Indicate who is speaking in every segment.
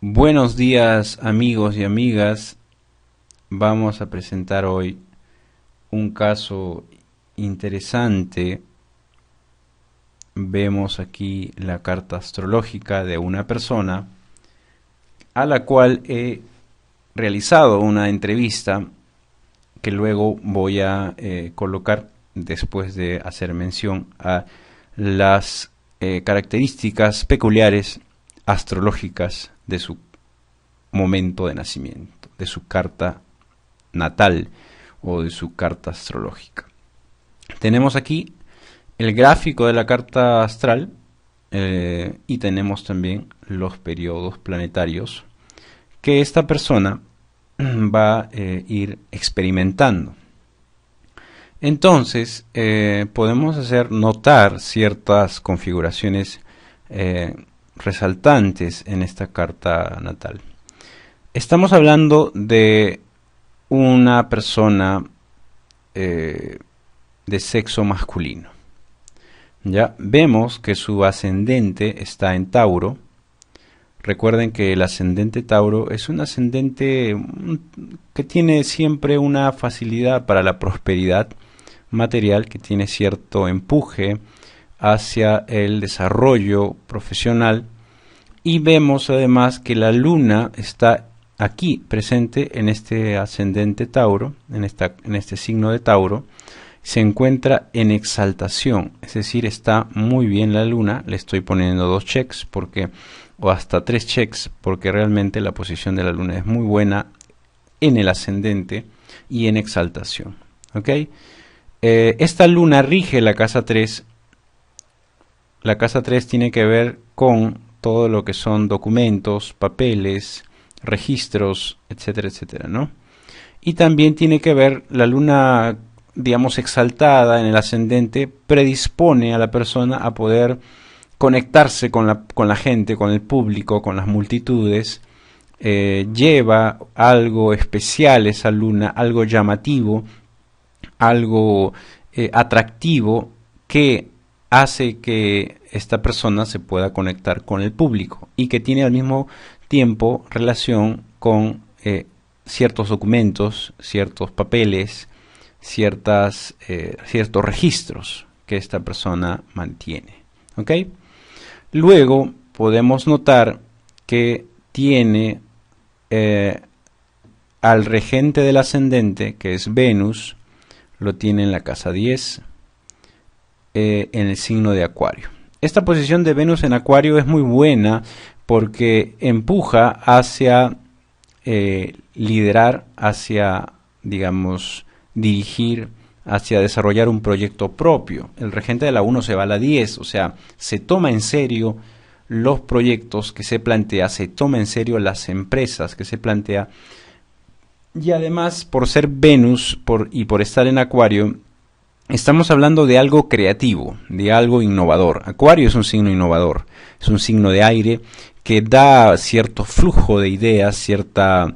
Speaker 1: Buenos días amigos y amigas, vamos a presentar hoy un caso interesante. Vemos aquí la carta astrológica de una persona a la cual he realizado una entrevista que luego voy a colocar después de hacer mención a las características peculiares astrológicas de su momento de nacimiento, de su carta natal o de su carta astrológica. Tenemos aquí el gráfico de la carta astral y tenemos también los periodos planetarios que esta persona va a ir experimentando. Entonces podemos hacer notar ciertas configuraciones resaltantes en esta carta natal. Estamos hablando de una persona de sexo masculino. Ya vemos que su ascendente está en Tauro. Recuerden que el ascendente Tauro es un ascendente que tiene siempre una facilidad para la prosperidad material, que tiene cierto empuje hacia el desarrollo profesional, y vemos además que la luna está aquí presente en este ascendente Tauro, en este signo de Tauro. Se encuentra en exaltación, es decir, está muy bien la luna. Le estoy poniendo 2 checks o hasta 3 checks, porque realmente la posición de la luna es muy buena en el ascendente y en exaltación. ¿Ok? Esta luna rige la casa 3. La casa 3 tiene que ver con todo lo que son documentos, papeles, registros, etcétera, etcétera, ¿no? Y también tiene que ver la luna, digamos, exaltada en el ascendente, predispone a la persona a poder conectarse con la gente, con el público, con las multitudes. Lleva algo especial esa luna, algo llamativo, algo atractivo, que hace que esta persona se pueda conectar con el público y que tiene al mismo tiempo relación con ciertos documentos, ciertos papeles, ciertos registros que esta persona mantiene. ¿Ok? Luego podemos notar que tiene al regente del ascendente, que es Venus, lo tiene en la casa 10, en el signo de Acuario. Esta posición de Venus en Acuario es muy buena porque empuja hacia liderar, hacia, digamos, dirigir, hacia desarrollar un proyecto propio. El regente de la 1 se va a la 10, o sea, se toma en serio los proyectos que se plantea, se toma en serio las empresas que se plantea, y además, por ser Venus y por estar en Acuario, estamos hablando de algo creativo, de algo innovador. Acuario es un signo innovador, es un signo de aire que da cierto flujo de ideas, cierta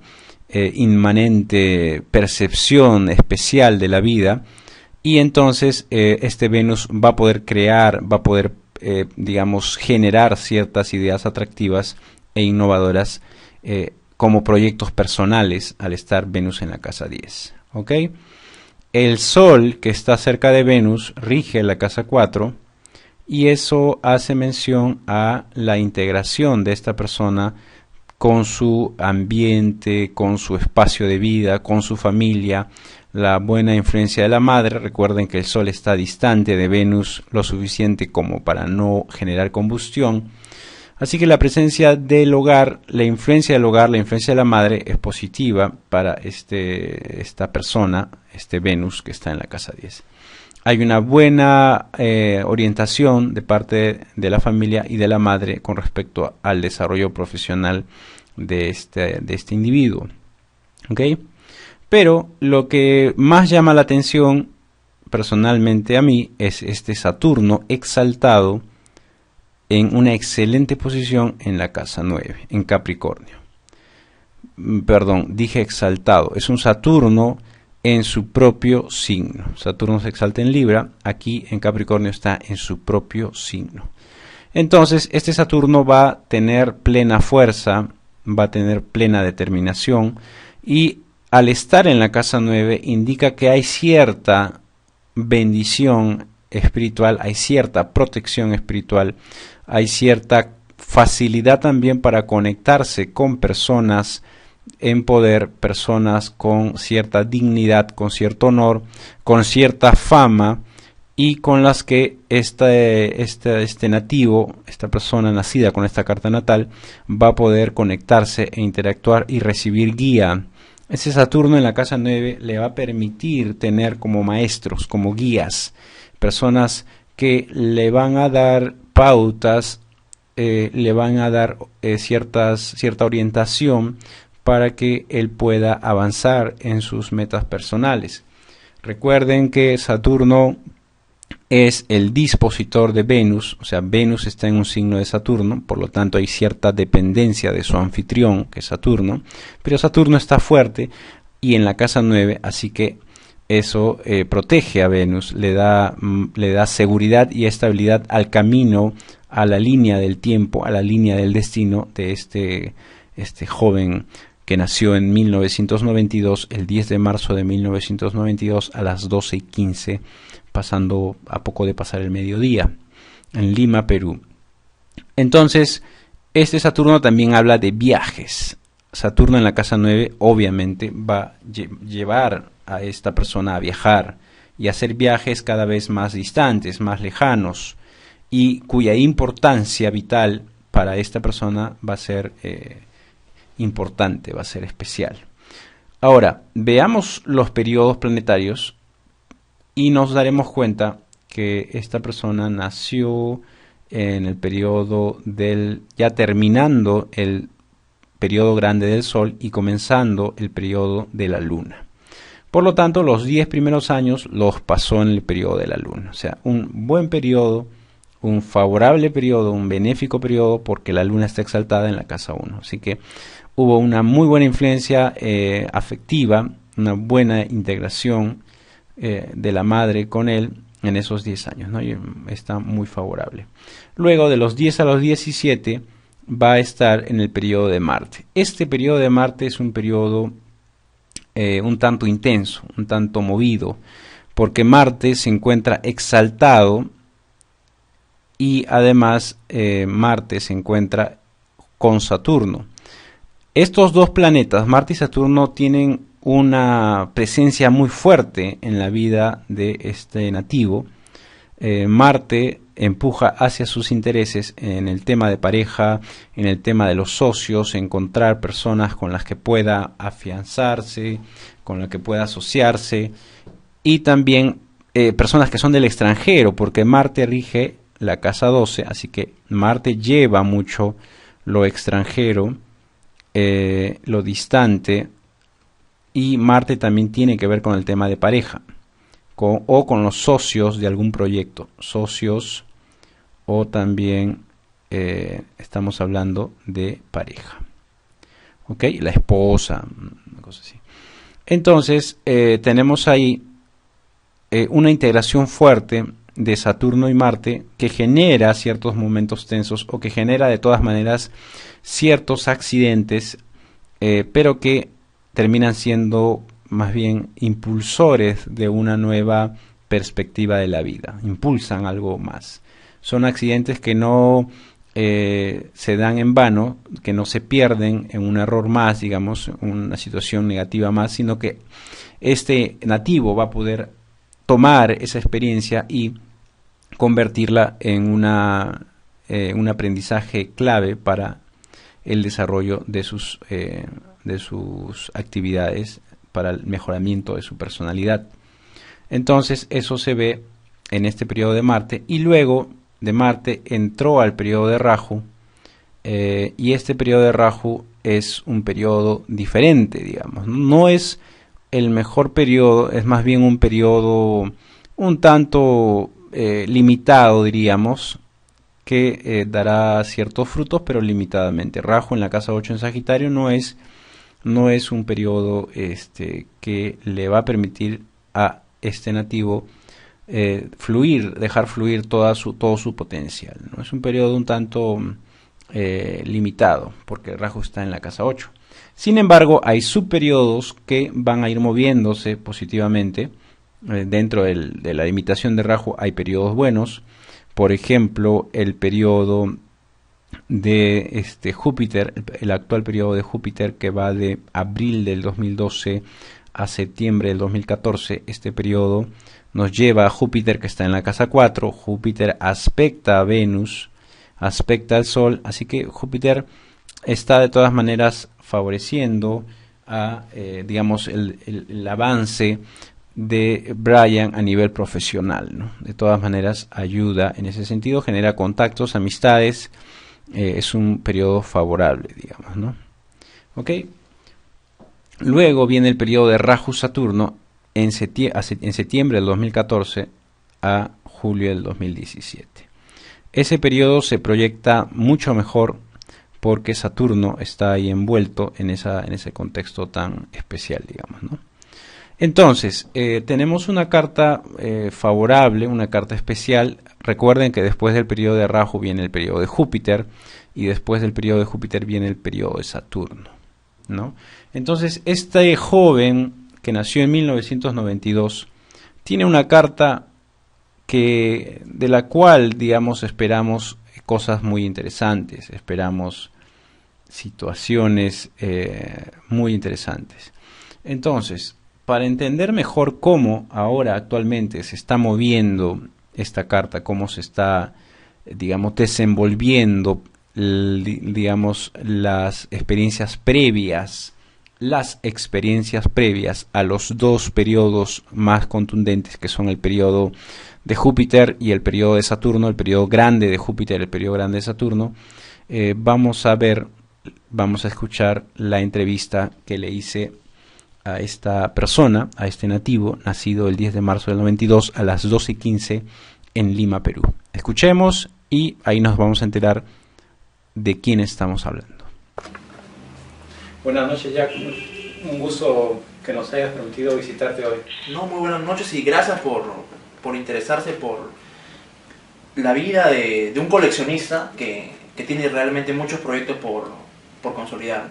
Speaker 1: inmanente percepción especial de la vida, y entonces este Venus va a poder crear, va a poder, digamos, generar ciertas ideas atractivas e innovadoras como proyectos personales al estar Venus en la casa 10. ¿Ok? El Sol, que está cerca de Venus, rige la casa 4, y eso hace mención a la integración de esta persona con su ambiente, con su espacio de vida, con su familia, la buena influencia de la madre. Recuerden que el Sol está distante de Venus lo suficiente como para no generar combustión. Así que la presencia del hogar, la influencia del hogar, la influencia de la madre es positiva para esta persona, este Venus que está en la casa 10. Hay una buena orientación de parte de la familia y de la madre con respecto al desarrollo profesional de este individuo. ¿Ok? Pero lo que más llama la atención personalmente a mí es este Saturno exaltado en una excelente posición en la casa 9, en Capricornio. Perdón, dije exaltado, es un Saturno en su propio signo. Saturno se exalta en Libra, aquí en Capricornio está en su propio signo. Entonces, este Saturno va a tener plena fuerza va a tener plena determinación, y al estar en la casa 9 indica que hay cierta bendición espiritual, hay cierta protección espiritual, hay cierta facilidad también para conectarse con personas en poder, personas con cierta dignidad, con cierto honor, con cierta fama, y con las que este nativo, esta persona nacida con esta carta natal, va a poder conectarse e interactuar y recibir guía. Ese Saturno en la casa 9 le va a permitir tener como maestros, como guías, personas que le van a dar pautas, le van a dar cierta orientación para que él pueda avanzar en sus metas personales. Recuerden que Saturno es el dispositor de Venus, o sea, Venus está en un signo de Saturno, por lo tanto hay cierta dependencia de su anfitrión, que es Saturno, pero Saturno está fuerte y en la casa 9, así que eso protege a Venus, le da seguridad y estabilidad al camino, a la línea del tiempo, a la línea del destino de este joven que nació en 1992, el 10 de marzo de 1992 a las 12:15, pasando a poco de pasar el mediodía, en Lima, Perú. Entonces, este Saturno también habla de viajes. Saturno en la casa 9 obviamente va a llevar a esta persona a viajar y a hacer viajes cada vez más distantes, más lejanos, y cuya importancia vital para esta persona va a ser importante, va a ser especial. Ahora, veamos los periodos planetarios y nos daremos cuenta que esta persona nació en el periodo ya terminando el periodo grande del Sol y comenzando el periodo de la Luna. Por lo tanto, los 10 primeros años los pasó en el periodo de la Luna. O sea, un buen periodo, un favorable periodo, un benéfico periodo, porque la Luna está exaltada en la casa 1. Así que hubo una muy buena influencia afectiva, una buena integración de la madre con él en esos 10 años, ¿no? Y está muy favorable. Luego, de los 10 a los 17, va a estar en el periodo de Marte. Este periodo de Marte es un periodo un tanto intenso, un tanto movido, porque Marte se encuentra exaltado y además Marte se encuentra con Saturno. Estos dos planetas, Marte y Saturno, tienen una presencia muy fuerte en la vida de este nativo. Marte empuja hacia sus intereses en el tema de pareja, en el tema de los socios, encontrar personas con las que pueda afianzarse, con las que pueda asociarse, y también personas que son del extranjero, porque Marte rige la casa 12, así que Marte lleva mucho lo extranjero, lo distante, y Marte también tiene que ver con el tema de pareja, o con los socios de algún proyecto, socios, o también estamos hablando de pareja, ¿ok? La esposa, una cosa así. Entonces, tenemos ahí una integración fuerte de Saturno y Marte que genera ciertos momentos tensos, o que genera de todas maneras ciertos accidentes, pero que terminan siendo más bien impulsores de una nueva perspectiva de la vida, impulsan algo más. Son accidentes que no se dan en vano, que no se pierden en un error más, digamos, una situación negativa más, sino que este nativo va a poder tomar esa experiencia y convertirla en un aprendizaje clave para el desarrollo de sus actividades, para el mejoramiento de su personalidad. Entonces eso se ve en este periodo de Marte, y luego de Marte entró al periodo de Rahu, y este periodo de Rahu es un periodo diferente, digamos. No es el mejor periodo, es más bien un periodo un tanto limitado, diríamos, que dará ciertos frutos, pero limitadamente. Rahu en la casa 8 en Sagitario no es un periodo que le va a permitir a este nativo dejar fluir todo su potencial, ¿no? Es un periodo un tanto limitado, porque Rahu está en la casa 8. Sin embargo, hay subperiodos que van a ir moviéndose positivamente. Dentro de la limitación de Rahu hay periodos buenos. Por ejemplo, el periodo de Júpiter, el actual periodo de Júpiter, que va de abril del 2012 a septiembre del 2014. Este periodo nos lleva a Júpiter, que está en la casa 4. Júpiter aspecta a Venus, aspecta al Sol, así que Júpiter está de todas maneras favoreciendo a, digamos, el avance de Brian a nivel profesional, ¿no? De todas maneras ayuda en ese sentido, genera contactos, amistades, es un periodo favorable, digamos, ¿no? ¿Ok? Luego viene el periodo de Rahu-Saturno en septiembre del 2014 a julio del 2017. Ese periodo se proyecta mucho mejor porque Saturno está ahí envuelto en ese contexto tan especial, digamos, ¿no? Entonces, tenemos una carta favorable, una carta especial. Recuerden que después del periodo de Rahu viene el periodo de Júpiter y después del periodo de Júpiter viene el periodo de Saturno, ¿no? Entonces, este joven que nació en 1992 tiene una carta de la cual, digamos, esperamos cosas muy interesantes, esperamos situaciones muy interesantes. Entonces, para entender mejor cómo ahora actualmente se está moviendo esta carta, cómo se está, digamos, desenvolviendo, digamos, las experiencias previas a los dos periodos más contundentes, que son el periodo de Júpiter y el periodo de Saturno, el periodo grande de Júpiter, el periodo grande de Saturno, vamos a escuchar la entrevista que le hice a esta persona, a este nativo, nacido el 10 de marzo del 92 a las 12:15 en Lima, Perú. Escuchemos y ahí nos vamos a enterar de quién estamos hablando.
Speaker 2: Buenas noches, Jack. Un gusto que nos hayas permitido visitarte hoy.
Speaker 3: No, muy buenas noches y gracias por interesarse por la vida de un coleccionista que tiene realmente muchos proyectos por consolidar.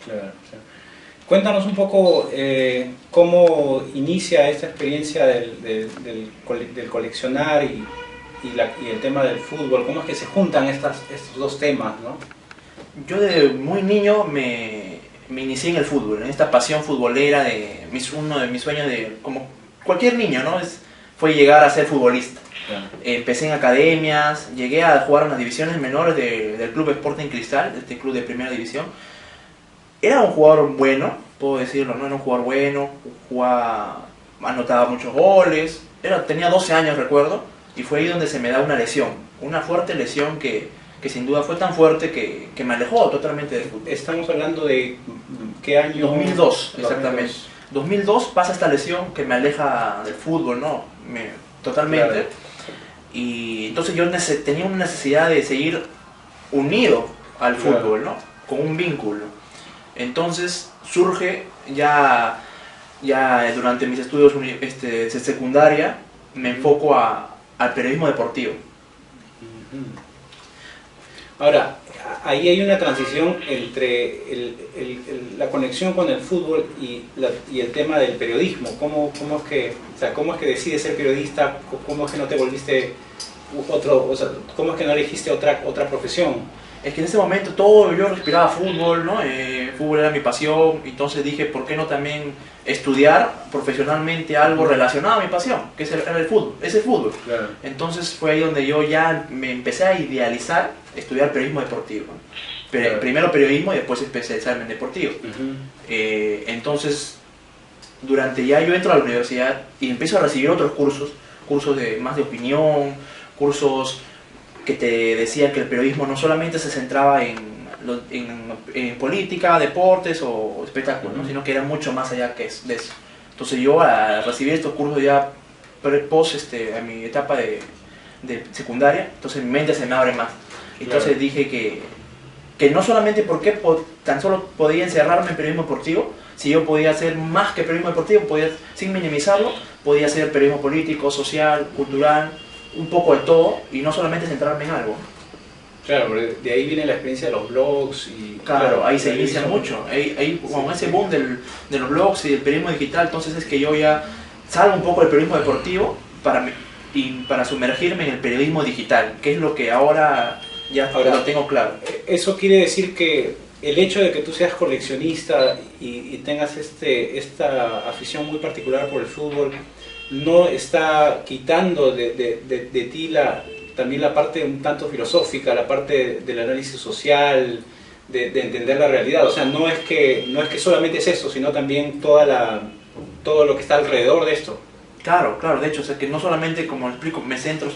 Speaker 2: Claro. Cuéntanos un poco cómo inicia esta experiencia del coleccionar y el tema del fútbol. ¿Cómo es que se juntan estos dos temas, ¿no?
Speaker 3: Yo desde muy niño me inicié en el fútbol, en esta pasión futbolera uno de mis sueños como cualquier niño, ¿no? Fue llegar a ser futbolista. Claro. Empecé en academias, llegué a jugar en las divisiones menores del Club Sporting Cristal, este club de primera división. Era un jugador bueno, puedo decirlo, ¿no? Era un jugador bueno, anotaba muchos goles, tenía 12 años, recuerdo, y fue ahí donde se me da una lesión, una fuerte lesión que sin duda fue tan fuerte que me alejó totalmente del fútbol.
Speaker 2: Estamos hablando de ¿qué año?
Speaker 3: 2002, exactamente. 2002 pasa esta lesión que me aleja del fútbol, ¿no? Totalmente. Claro. Y entonces yo tenía una necesidad de seguir unido al fútbol, ¿no? Con un vínculo. Entonces surge ya durante mis estudios de secundaria, me enfoco al periodismo deportivo.
Speaker 2: Ahora, ahí hay una transición entre la conexión con el fútbol y el tema del periodismo. ¿Cómo es que decides ser periodista? ¿Cómo es que no te volviste cómo es que no elegiste otra profesión?
Speaker 3: Es que en ese momento yo respiraba fútbol, ¿no? Fútbol era mi pasión, entonces dije, ¿por qué no también estudiar profesionalmente algo relacionado a mi pasión? Que era el fútbol, ese fútbol. Claro. Entonces fue ahí donde yo ya me empecé a idealizar estudiar periodismo deportivo. Claro. Primero periodismo y después especializarme en deportivo. Entonces, yo entro a la universidad y empiezo a recibir otros cursos más de opinión, cursos que te decía que el periodismo no solamente se centraba en política, deportes o espectáculos, ¿no? Sino que era mucho más allá de eso. Entonces yo al recibir estos cursos ya post a mi etapa de secundaria, entonces mi mente se me abre más. Entonces claro. Dije que no solamente porque tan solo podía encerrarme en periodismo deportivo, si yo podía hacer más que periodismo deportivo, sin minimizarlo, podía hacer periodismo político, social, cultural, un poco de todo y no solamente centrarme en algo.
Speaker 2: Claro, de ahí viene la experiencia de los blogs y...
Speaker 3: Claro, ahí se
Speaker 2: la
Speaker 3: inicia
Speaker 2: televisión.
Speaker 3: mucho. Ahí con ese boom de los blogs y del periodismo digital, entonces es que yo ya salgo un poco del periodismo deportivo para sumergirme en el periodismo digital, que es lo que ahora ya lo tengo claro.
Speaker 2: Eso quiere decir que el hecho de que tú seas coleccionista y tengas esta afición muy particular por el fútbol no está quitando de ti también la parte un tanto filosófica, la parte del análisis social, de entender la realidad. O sea, no es que solamente es eso, sino también todo lo que está alrededor de esto.
Speaker 3: Claro, de hecho, o sea que no solamente, como explico, me centré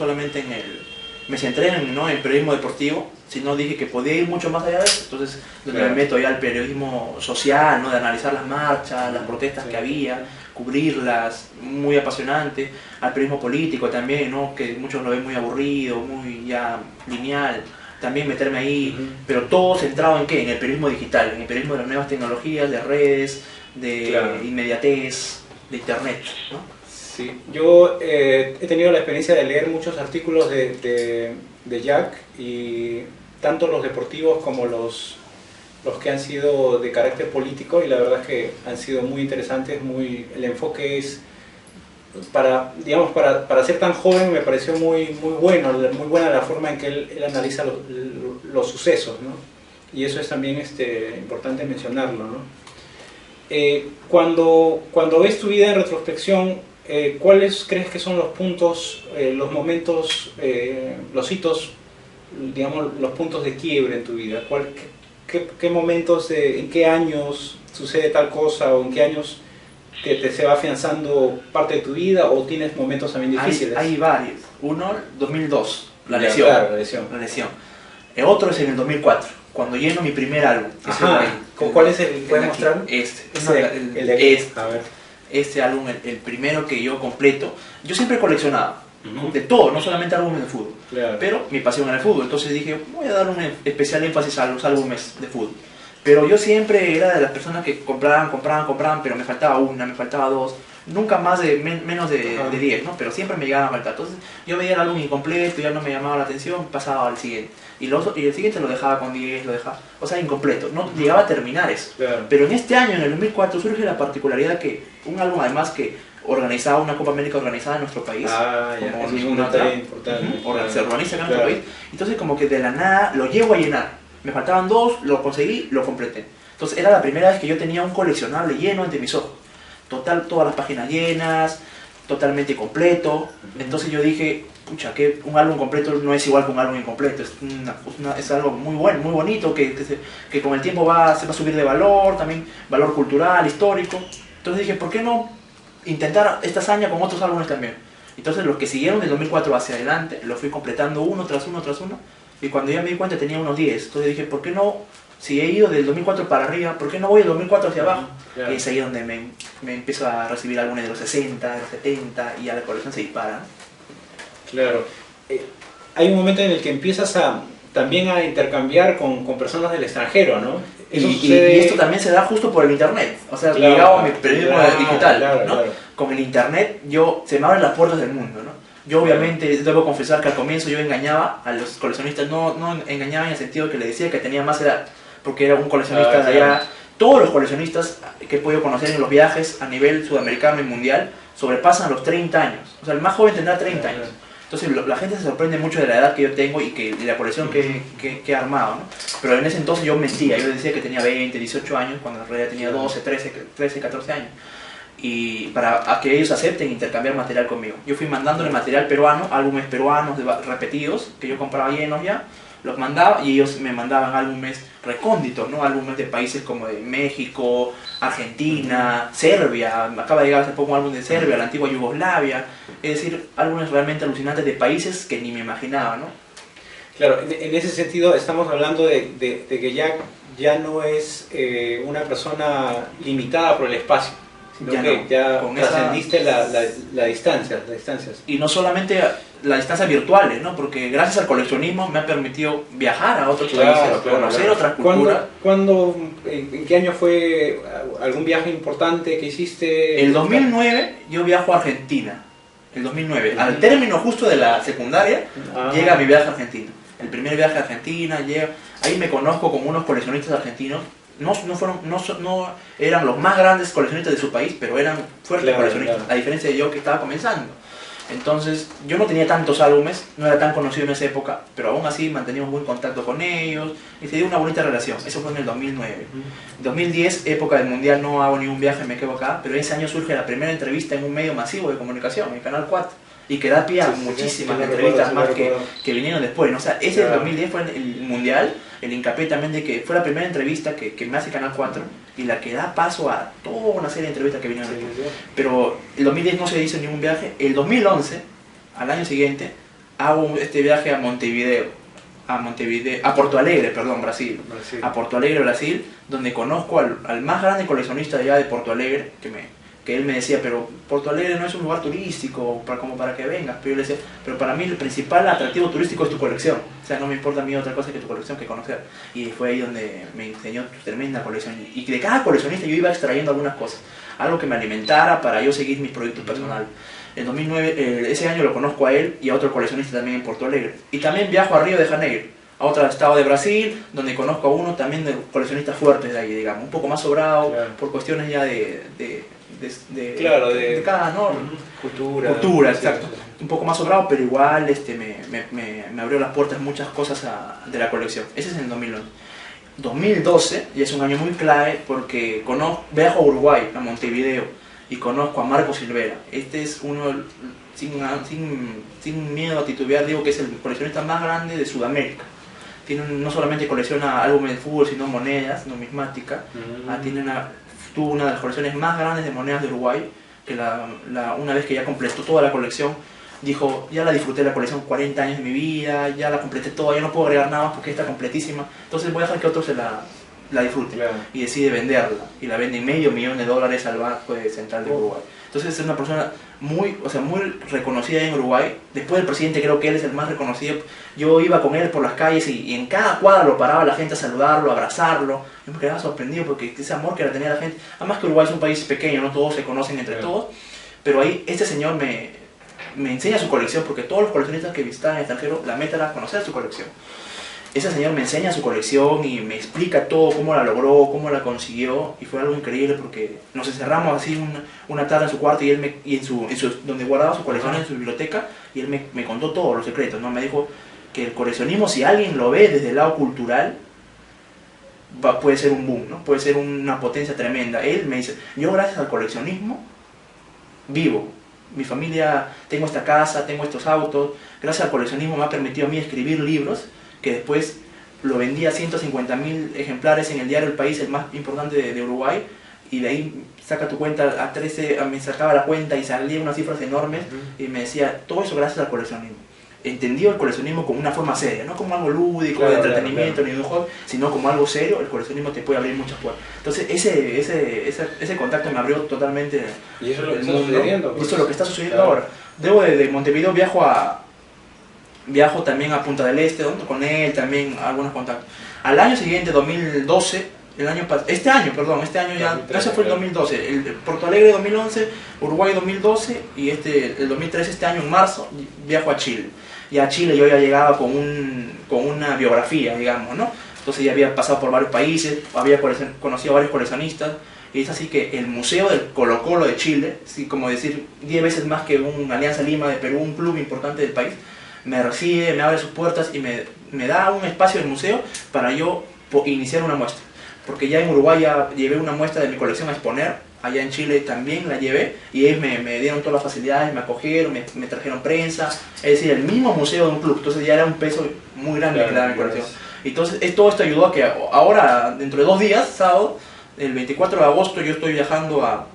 Speaker 3: en periodismo deportivo, sino dije que podía ir mucho más allá de eso. Entonces, donde me meto ya al periodismo social, ¿no? De analizar las marchas, las protestas que había, cubrirlas, muy apasionante, al periodismo político también, ¿no? Que muchos lo ven muy aburrido, muy ya lineal, también meterme ahí, pero todo centrado en ¿qué? En el periodismo digital, en el periodismo de las nuevas tecnologías, de redes, de inmediatez, de internet, ¿no?
Speaker 2: Sí, yo he tenido la experiencia de leer muchos artículos de Jack, y tanto los deportivos como los que han sido de carácter político, y la verdad es que han sido muy interesantes. El enfoque es, para ser tan joven, me pareció muy muy buena la forma en que él analiza los sucesos, ¿no? Y eso es también importante mencionarlo, ¿no? Cuando ves tu vida en retrospección, ¿cuáles crees que son los puntos, los momentos, los hitos, digamos, los puntos de quiebre en tu vida? ¿Qué momentos, en qué años sucede tal cosa, o en qué años se va afianzando parte de tu vida, o tienes momentos también difíciles?
Speaker 3: Hay varios. Uno, 2002, la lesión.
Speaker 2: Claro,
Speaker 3: la lesión. El otro es en el 2004, cuando lleno mi primer álbum.
Speaker 2: ¿Cuál es el? ¿Puedes mostrar?
Speaker 3: El de aquí. A ver. Este álbum, el primero que yo completo. Yo siempre coleccionaba de todo, no solamente álbumes de fútbol, pero mi pasión era el fútbol. Entonces dije, voy a dar un especial énfasis a los álbumes de fútbol. Pero yo siempre era de las personas que compraban, pero me faltaba una, me faltaba dos, nunca más menos de 10, ¿no? Pero siempre me llegaban a faltar. Entonces yo veía el álbum incompleto, ya no me llamaba la atención, pasaba al siguiente. Y el siguiente lo dejaba con 10, lo dejaba, o sea, incompleto, no llegaba a terminar eso. Pero en este año, en el 2004, surge la particularidad que un álbum, además, que organizaba una Copa América organizada en nuestro país, como ninguna otra, se organiza acá en nuestro país. Entonces, como que de la nada lo llevo a llenar. Me faltaban dos, lo conseguí, lo completé. Entonces era la primera vez que yo tenía un coleccionable lleno ante mis ojos. Todas las páginas llenas, totalmente completo. Entonces yo dije, pucha, que un álbum completo no es igual que un álbum incompleto. Es algo muy bueno, muy bonito, que con el tiempo se va a subir de valor, también valor cultural, histórico. Entonces dije, ¿por qué no intentar esta hazaña con otros álbumes también? Entonces los que siguieron del 2004 hacia adelante, los fui completando uno tras uno tras uno. Y cuando ya me di cuenta tenía unos 10. Entonces dije, ¿por qué no? Si he ido del 2004 para arriba, ¿por qué no voy del 2004 hacia abajo? Y es ahí donde me empiezo a recibir álbumes de los 60, de los 70, y ya la colección se dispara, ¿no?
Speaker 2: Claro. Hay un momento en el que empiezas también a intercambiar con personas del extranjero, ¿no?
Speaker 3: Y esto también se da justo por el internet. O sea, ligado a mi periodismo digital, ¿no? Con el internet se me abren las puertas del mundo, ¿no? Yo obviamente debo confesar que al comienzo yo engañaba a los coleccionistas, no engañaba en el sentido que le decía que tenía más edad, porque era un coleccionista de allá. Todos los coleccionistas que he podido conocer en los viajes a nivel sudamericano y mundial sobrepasan los 30 años. O sea, el más joven tendrá 30 años. Entonces la gente se sorprende mucho de la edad que yo tengo y de la colección que he armado, ¿no? Pero en ese entonces yo mentía, yo decía que tenía 20, 18 años, cuando en realidad tenía 12, 13, 14 años. Y para que ellos acepten intercambiar material conmigo. Yo fui mandándole material peruano, álbumes peruanos repetidos, que yo compraba llenos ya, los mandaba y ellos me mandaban álbumes recónditos, ¿no? Álbumes de países como de México, Argentina, Serbia. Acaba de llegar hace poco un álbum de Serbia, la antigua Yugoslavia. Es decir, álbumes realmente alucinantes de países que ni me imaginaba, ¿no?
Speaker 2: Claro, en ese sentido estamos hablando de que ya no es una persona limitada por el espacio, sino que ya trascendiste las distancias.
Speaker 3: Y no solamente las distancias virtuales, ¿no? Porque gracias al coleccionismo me ha permitido viajar a otros países, conocer otras culturas.
Speaker 2: ¿En qué año fue algún viaje importante que hiciste?
Speaker 3: El 2009 yo viajo a Argentina. El 2009, al término justo de la secundaria, llega mi viaje a Argentina. El primer viaje a Argentina, ahí me conozco con unos coleccionistas argentinos. No eran los más grandes coleccionistas de su país, pero eran fuertes coleccionistas, a diferencia de yo que estaba comenzando. Entonces, yo no tenía tantos álbumes, no era tan conocido en esa época, pero aún así manteníamos buen contacto con ellos y se dio una bonita relación. Eso fue en el 2009. En 2010, época del Mundial, no hago ningún viaje, me quedo acá, pero ese año surge la primera entrevista en un medio masivo de comunicación, en Canal 4, y que da pie a muchísimas entrevistas más que vinieron después, ¿no? O sea, ese del 2010 fue el Mundial, el hincapié también de que fue la primera entrevista que me hace Canal 4 y la que da paso a toda una serie de entrevistas que vinieron después. Pero el 2010 no se hizo ningún viaje. El 2011, al año siguiente, hago este viaje a a Porto Alegre, perdón, Brasil. A Porto Alegre, Brasil, donde conozco al más grande coleccionista de allá de Porto Alegre, que él me decía, pero Porto Alegre no es un lugar turístico como para que vengas. Pero yo le decía, pero para mí el principal atractivo turístico es tu colección. O sea, no me importa a mí otra cosa que tu colección, que conocer. Y fue ahí donde me enseñó tu tremenda colección. Y de cada coleccionista yo iba extrayendo algunas cosas. Algo que me alimentara para yo seguir mis proyectos personales. En 2009, ese año lo conozco a él y a otro coleccionista también en Porto Alegre. Y también viajo a Río de Janeiro, a otro estado de Brasil, donde conozco a uno también de coleccionistas fuertes de ahí, digamos. Un poco más sobrado, por cuestiones ya de cada cultura, exacto. Un poco más sobrado, pero igual me abrió las puertas muchas cosas de la colección. Ese es en el 2011. 2012 ya es un año muy clave porque viajo a Uruguay, a Montevideo, y conozco a Marco Silvera. Este es uno, sin miedo a titubear, digo que es el coleccionista más grande de Sudamérica. No solamente colecciona álbumes de fútbol, sino monedas, numismática. Tuvo una de las colecciones más grandes de monedas de Uruguay, que una vez que ya completó toda la colección, dijo, ya la disfruté la colección 40 años de mi vida, ya la completé toda, ya no puedo agregar nada más porque está completísima, entonces voy a dejar que otros se la disfruten. Y decide venderla, y la vende en $500,000 al Banco Central de Uruguay. Entonces es una persona muy reconocida en Uruguay. Después del presidente, creo que él es el más reconocido. Yo iba con él por las calles y en cada cuadra lo paraba la gente a saludarlo, a abrazarlo. Yo me quedaba sorprendido porque ese amor que la tenía la gente. Además que Uruguay es un país pequeño, no todos se conocen entre todos. Pero ahí este señor me enseña su colección, porque todos los coleccionistas que visitan el extranjero la meten a conocer su colección. Ese señor me enseña su colección y me explica todo, cómo la logró, cómo la consiguió, y fue algo increíble porque nos encerramos así una tarde en su cuarto y él donde guardaba su colección, en su biblioteca, y él me contó todos los secretos, ¿no? Me dijo que el coleccionismo, si alguien lo ve desde el lado cultural, puede ser un boom, ¿no? Puede ser una potencia tremenda. Él me dice, yo gracias al coleccionismo vivo. Mi familia, tengo esta casa, tengo estos autos, gracias al coleccionismo me ha permitido a mí escribir libros que después lo vendí a 150.000 ejemplares en el diario El País, el más importante de Uruguay, y de ahí saca tu cuenta, me sacaba la cuenta y salían unas cifras enormes, y me decía, todo eso gracias al coleccionismo. Entendió el coleccionismo como una forma seria, no como algo lúdico, de entretenimiento, ni de un hobby, sino como algo serio. El coleccionismo te puede abrir muchas puertas. Entonces ese contacto me abrió totalmente
Speaker 2: y eso es lo que está sucediendo.
Speaker 3: Y eso es lo que está sucediendo ahora. De Montevideo viajo también a Punta del Este, donde con él también algunos contactos. Al año siguiente, 2012, este año ya, ese fue el 2012, el Porto Alegre 2011, Uruguay 2012 y el 2013, este año en marzo, viajo a Chile. Y a Chile yo ya llegaba con una biografía, digamos, ¿no? Entonces ya había pasado por varios países, había conocido a varios coleccionistas, y es así que el Museo del Colo-Colo de Chile, así como decir 10 veces más que una Alianza Lima de Perú, un club importante del país, me recibe, me abre sus puertas y me da un espacio del museo para yo iniciar una muestra. Porque ya en Uruguay ya llevé una muestra de mi colección a exponer, allá en Chile también la llevé, y ellos me dieron todas las facilidades, me acogieron, me trajeron prensa, es decir, el mismo museo de un club, entonces ya era un peso muy grande que le daba mi colección. Entonces todo esto ayudó a que ahora, dentro de 2 días, sábado, el 24 de agosto yo estoy viajando a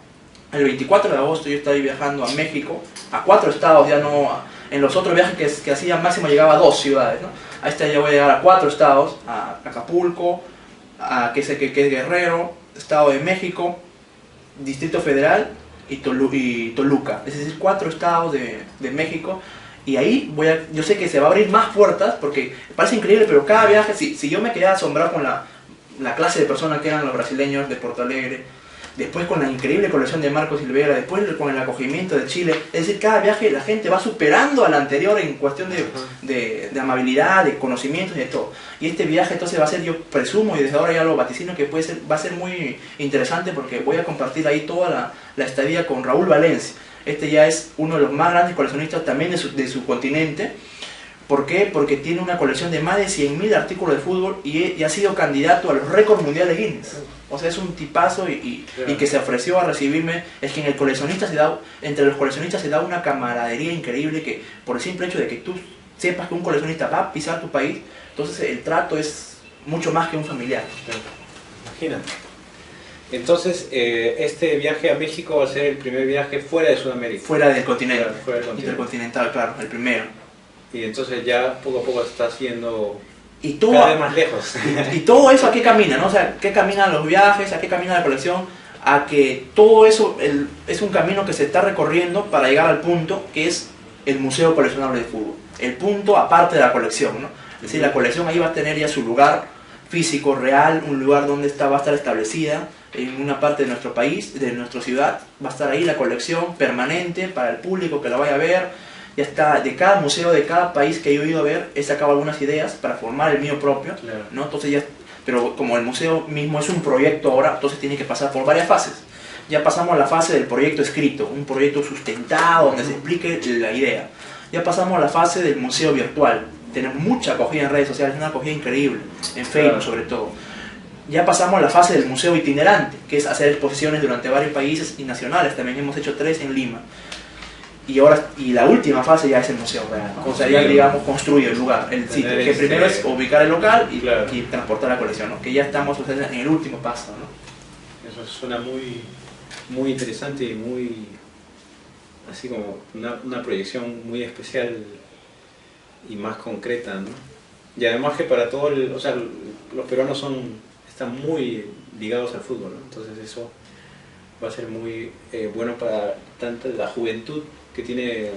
Speaker 3: México, a 4 estados, ya no. En los otros viajes que hacía máximo llegaba a 2 ciudades, ¿no? A esta ya voy a llegar a 4 estados, a Acapulco, que es Guerrero, Estado de México, Distrito Federal y Toluca. Es decir, 4 estados de México. Y ahí yo sé que se va a abrir más puertas, porque parece increíble, pero cada viaje, si yo me quedé asombrado con la clase de personas que eran los brasileños de Porto Alegre, después con la increíble colección de Marcos Silvera, después con el acogimiento de Chile. Es decir, cada viaje la gente va superando al anterior en cuestión de amabilidad, de conocimientos y de todo. Y este viaje entonces va a ser, yo presumo y desde ahora ya lo vaticino, que va a ser muy interesante, porque voy a compartir ahí toda la estadía con Raúl Valencia. Este ya es uno de los más grandes coleccionistas también de su continente. ¿Por qué? Porque tiene una colección de más de 100.000 artículos de fútbol y ha sido candidato a los récords mundiales Guinness. O sea, es un tipazo y que se ofreció a recibirme. Es que entre los coleccionistas se da una camaradería increíble, que por el simple hecho de que tú sepas que un coleccionista va a pisar tu país, entonces el trato es mucho más que un familiar.
Speaker 2: Imagínate. Entonces, este viaje a México va a ser el primer viaje fuera de Sudamérica.
Speaker 3: Fuera del continente.
Speaker 2: Fuera del continente.
Speaker 3: Intercontinental, claro, el primero.
Speaker 2: Y entonces ya poco a poco está haciendo
Speaker 3: y todo,
Speaker 2: cada vez más lejos.
Speaker 3: Y todo eso, ¿a qué camina? ¿No? O sea, ¿qué caminan los viajes? ¿A qué camina la colección? A que todo eso es un camino que se está recorriendo para llegar al punto que es el Museo Coleccionable de Fútbol. El punto aparte de la colección, ¿no? Es decir, la colección ahí va a tener ya su lugar físico, real, un lugar donde va a estar establecida en una parte de nuestro país, de nuestra ciudad. Va a estar ahí la colección permanente para el público que la vaya a ver. Ya está, de cada museo, de cada país que yo he ido a ver, he sacado algunas ideas para formar el mío propio, claro, ¿no? Entonces ya, pero como el museo mismo es un proyecto ahora, entonces tiene que pasar por varias fases. Ya pasamos a la fase del proyecto escrito, un proyecto sustentado donde se explique la idea. Ya pasamos a la fase del museo virtual. Tenemos mucha acogida en redes sociales, una acogida increíble, en Facebook sobre todo. Ya pasamos a la fase del museo itinerante, que es hacer exposiciones durante varios países y nacionales. También hemos hecho 3 en Lima. Y la última fase ya es el museo real, ¿no? O sea, ya digamos construir el lugar, el sitio, que primero es ubicar el local y transportar la colección, ¿no? Que ya estamos, o sea, en el último paso, ¿no?
Speaker 2: Eso suena muy, muy interesante y muy, así como una proyección muy especial y más concreta, ¿no? Y además que para todo o sea, los peruanos están muy ligados al fútbol, ¿no? Entonces eso va a ser muy bueno para tanta la juventud que tiene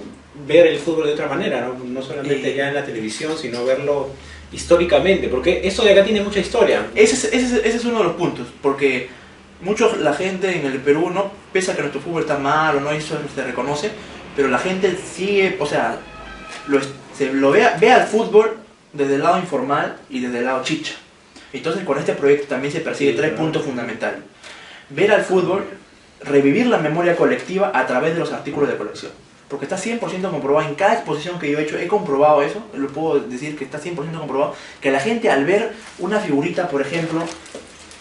Speaker 2: ver el fútbol de otra manera, no solamente ya en la televisión, sino verlo históricamente, porque eso de acá tiene mucha historia.
Speaker 3: Ese es uno de los puntos, porque la gente en el Perú, no, pese a que nuestro fútbol está mal o no, eso se reconoce, pero la gente sigue, o sea, ve al fútbol desde el lado informal y desde el lado chicha. Entonces con este proyecto también se persigue 3 puntos fundamentales. Ver al fútbol, revivir la memoria colectiva a través de los artículos de colección. Porque está 100% comprobado, en cada exposición que yo he hecho he comprobado eso, lo puedo decir que está 100% comprobado, que la gente al ver una figurita, por ejemplo,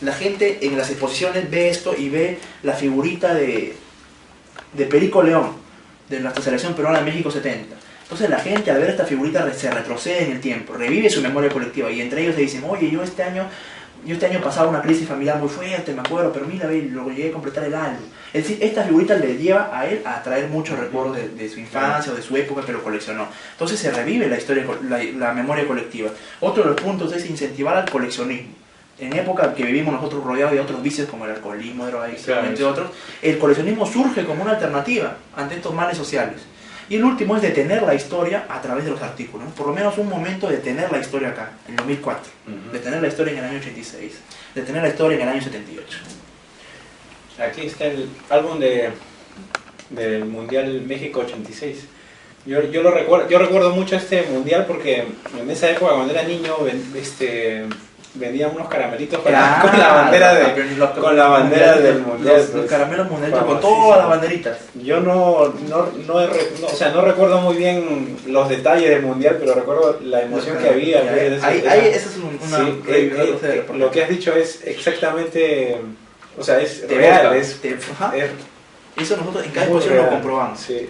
Speaker 3: la gente en las exposiciones ve esto y ve la figurita de Perico León, de nuestra selección peruana de México 70. Entonces la gente al ver esta figurita se retrocede en el tiempo, revive su memoria colectiva y entre ellos se dicen, oye, yo este año pasaba una crisis familiar muy fuerte, me acuerdo, pero mira, lo llegué a completar el álbum. Es decir, esta figurita le lleva a él a traer muchos recuerdos de su infancia o de su época que lo coleccionó. Entonces se revive la historia, la memoria colectiva. Otro de los puntos es incentivar al coleccionismo. En época que vivimos nosotros rodeados de otros vicios como el alcoholismo, drogadicción, entre otros, el coleccionismo surge como una alternativa ante estos males sociales. Y el último es detener la historia a través de los artículos, ¿no? Por lo menos un momento de detener la historia acá, en 2004, detener la historia en el año 86, detener la historia en el año 78.
Speaker 2: Aquí está el álbum del Mundial México 86. Yo recuerdo mucho este Mundial porque en esa época cuando era niño vendían unos caramelitos con la bandera del Mundial.
Speaker 3: Los caramelos mundiales con todas las banderitas.
Speaker 2: Yo no recuerdo muy bien los detalles del Mundial, pero recuerdo la emoción que había.
Speaker 3: Esa es
Speaker 2: lo que has dicho es exactamente, o sea, es real.
Speaker 3: Eso nosotros en cada exposición lo comprobamos.
Speaker 2: Sí.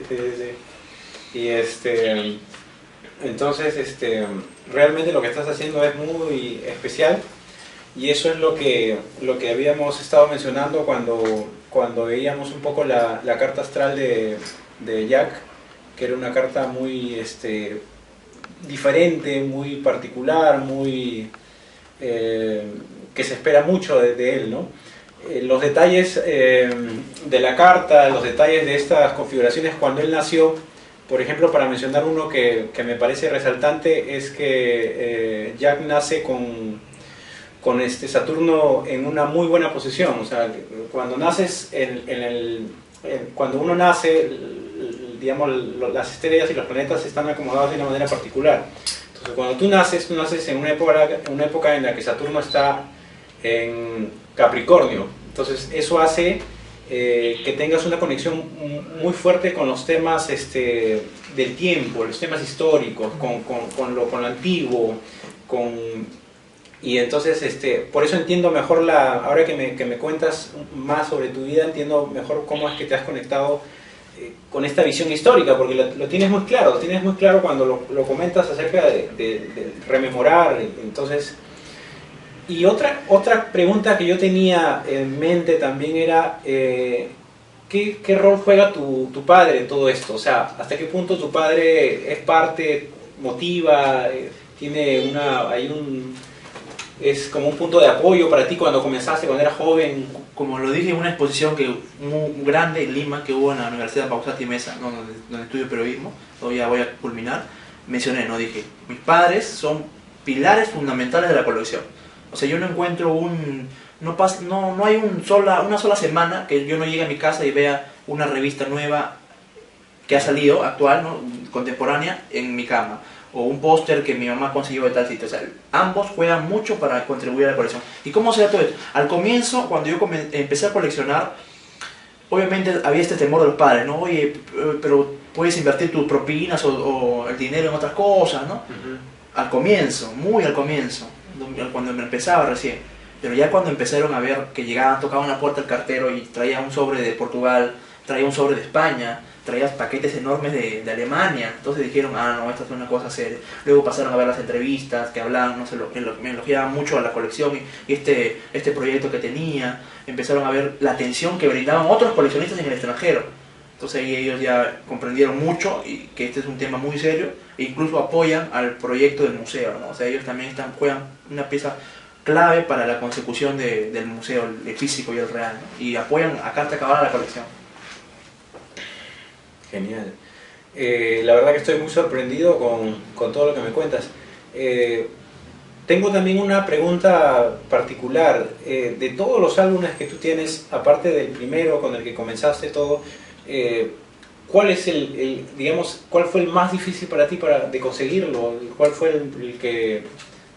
Speaker 2: Y entonces, realmente lo que estás haciendo es muy especial y eso es lo que habíamos estado mencionando cuando veíamos un poco la carta astral de Jack, que era una carta muy diferente, muy particular, muy que se espera mucho de él, ¿no? Los detalles de la carta, los detalles de estas configuraciones cuando él nació. Por ejemplo, para mencionar uno que me parece resaltante es que Jack nace con con Saturno en una muy buena posición. O sea, cuando naces, cuando uno nace, digamos, las estrellas y los planetas están acomodados de una manera particular. Entonces, cuando tú naces en una época en la que Saturno está en Capricornio. Entonces, eso hace que tengas una conexión muy fuerte con los temas del tiempo, los temas históricos, con lo antiguo, y entonces por eso entiendo mejor ahora que me cuentas más sobre tu vida, entiendo mejor cómo es que te has conectado con esta visión histórica, porque lo tienes muy claro, cuando lo comentas acerca de rememorar. Entonces, y otra pregunta que yo tenía en mente también era ¿qué rol juega tu padre en todo esto? O sea, ¿hasta qué punto tu padre es parte, motiva, es como un punto de apoyo para ti cuando comenzaste, cuando eras joven?
Speaker 3: Como lo dije en una exposición muy grande en Lima que hubo en la Universidad Pausati Mesa, ¿no? donde estudio periodismo, todavía voy a culminar, mencioné, ¿no? Dije, mis padres son pilares fundamentales de la colección. O sea, yo no encuentro no hay una sola semana que yo no llegue a mi casa y vea una revista nueva que ha salido, actual, ¿no? Contemporánea, en mi cama. O un póster que mi mamá consiguió de tal sitio. O sea, ambos juegan mucho para contribuir a la colección. ¿Y cómo se da todo esto? Al comienzo, cuando yo empecé a coleccionar, obviamente había este temor de los padres, ¿no? Oye, pero puedes invertir tus propinas o el dinero en otras cosas, ¿no? Uh-huh. Al comienzo, muy al comienzo, cuando me empezaba recién. Pero ya cuando empezaron a ver que llegaban, tocaban la puerta el cartero y traía un sobre de Portugal, traía un sobre de España, traía paquetes enormes de Alemania, entonces dijeron, no, esta es una cosa seria. Luego pasaron a ver las entrevistas que hablaban, no sé, me elogiaban mucho a la colección y este proyecto que tenía. Empezaron a ver la atención que brindaban otros coleccionistas en el extranjero. Entonces ahí ellos ya comprendieron mucho y que este es un tema muy serio e incluso apoyan al proyecto del museo, ¿no? O sea, ellos también juegan una pieza clave para la consecución del museo, el físico y el real, ¿no? Y apoyan a carta cabal la colección.
Speaker 2: Genial. La verdad que estoy muy sorprendido con todo lo que me cuentas. Tengo también una pregunta particular. De todos los álbumes que tú tienes, aparte del primero con el que comenzaste todo, ¿cuál es cuál fue el más difícil para ti de conseguirlo? ¿Cuál fue el que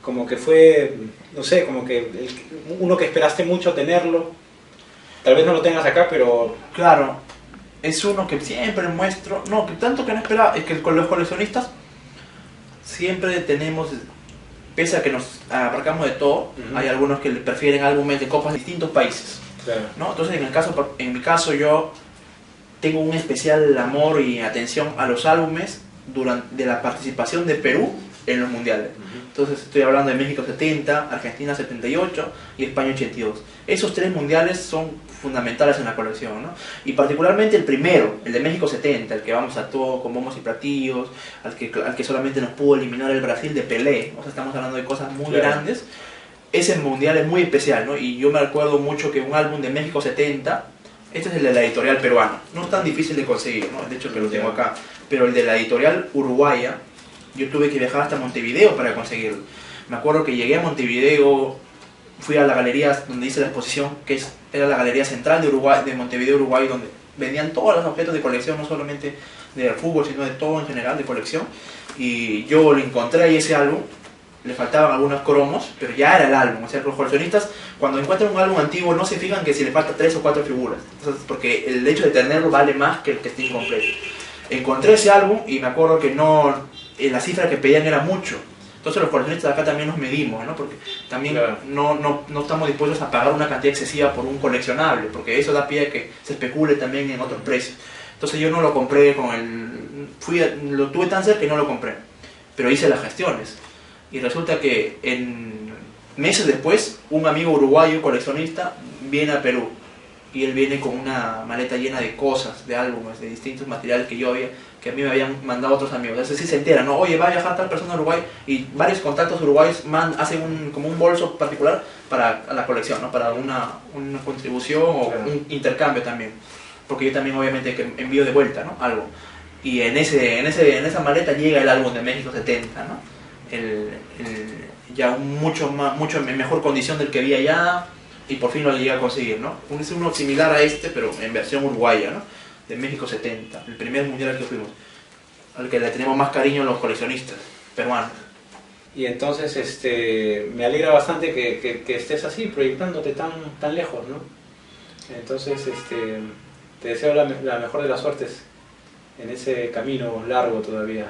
Speaker 2: como que fue, no sé, como que uno que esperaste mucho tenerlo? Tal vez no lo tengas acá, pero...
Speaker 3: Claro, es uno que siempre muestro, no, que tanto que no esperaba, es que con los coleccionistas siempre tenemos, pese a que nos abarcamos de todo, uh-huh. Hay algunos que prefieren álbumes de copas de distintos países, claro. ¿No? Entonces en mi caso yo tengo un especial amor y atención a los álbumes de la participación de Perú en los mundiales. Uh-huh. Entonces estoy hablando de México 70, Argentina 78 y España 82. Esos tres mundiales son fundamentales en la colección, ¿no? Y particularmente el primero, el de México 70, el que vamos a todo con bombos y platillos, al que solamente nos pudo eliminar el Brasil de Pelé. O sea, estamos hablando de cosas muy grandes. Ese mundial es muy especial, ¿no? Y yo me acuerdo mucho que un álbum de México 70, este es el de la editorial peruana, no es tan difícil de conseguir, ¿no? De hecho que lo tengo acá, pero el de la editorial uruguaya, yo tuve que viajar hasta Montevideo para conseguirlo. Me acuerdo que llegué a Montevideo, fui a la galería donde hice la exposición, que era la galería central de Uruguay, de Montevideo, Uruguay, donde vendían todos los objetos de colección, no solamente de fútbol, sino de todo en general, de colección. Y yo lo encontré ahí ese álbum, le faltaban algunos cromos, pero ya era el álbum. O sea, los coleccionistas, cuando encuentran un álbum antiguo, no se fijan que si le falta 3 o 4 figuras. Entonces, porque el hecho de tenerlo vale más que el que esté incompleto. Encontré ese álbum y me acuerdo que la cifra que pedían era mucho. Entonces los coleccionistas de acá también nos medimos, ¿no? Porque también claro. no estamos dispuestos a pagar una cantidad excesiva por un coleccionable, porque eso da pie a que se especule también en otros precios. Entonces yo no lo compré lo tuve tan cerca que no lo compré, pero hice las gestiones. Y resulta que meses después, un amigo uruguayo coleccionista viene a Perú. Y él viene con una maleta llena de cosas, de álbumes, de distintos materiales que a mí me habían mandado otros amigos. Entonces sí se entera, ¿no? Oye, va a viajar tal persona a Uruguay, y varios contactos uruguayos hacen como un bolso particular para la colección, ¿no? Para una contribución o un intercambio también. Porque yo también obviamente que envío de vuelta, ¿no? Algo. Y en esa maleta llega el álbum de México 70, ¿no? ya mucho en mejor condición del que había ya, y por fin lo llegué a conseguir, ¿no? Es uno similar a este, pero en versión uruguaya, ¿no? De México 70, el primer mundial al que fuimos, al que le tenemos más cariño los coleccionistas peruanos.
Speaker 2: Y entonces me alegra bastante que estés así, proyectándote tan lejos, ¿no? Entonces te deseo la mejor de las suertes en ese camino largo todavía.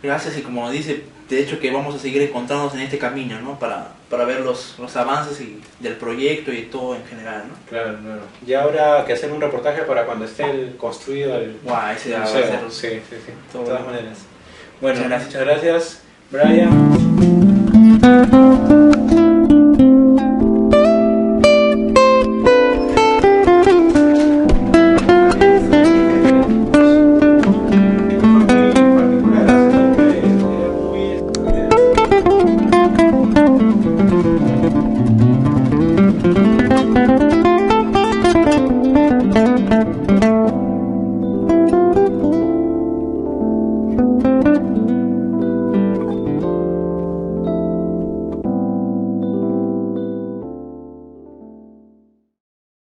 Speaker 3: Gracias, y como dice, de hecho que vamos a seguir encontrándonos en este camino, ¿no? Para ver los avances del proyecto y todo en general, ¿no?
Speaker 2: Claro, claro. Y habrá que hacer un reportaje para cuando esté construido el
Speaker 3: Guau, ese va a
Speaker 2: museo.
Speaker 3: ser
Speaker 2: Sí, sí, sí.
Speaker 3: todo
Speaker 2: De todas
Speaker 3: bueno.
Speaker 2: maneras. Bueno,
Speaker 3: Muchas
Speaker 2: muchas gracias, Brian.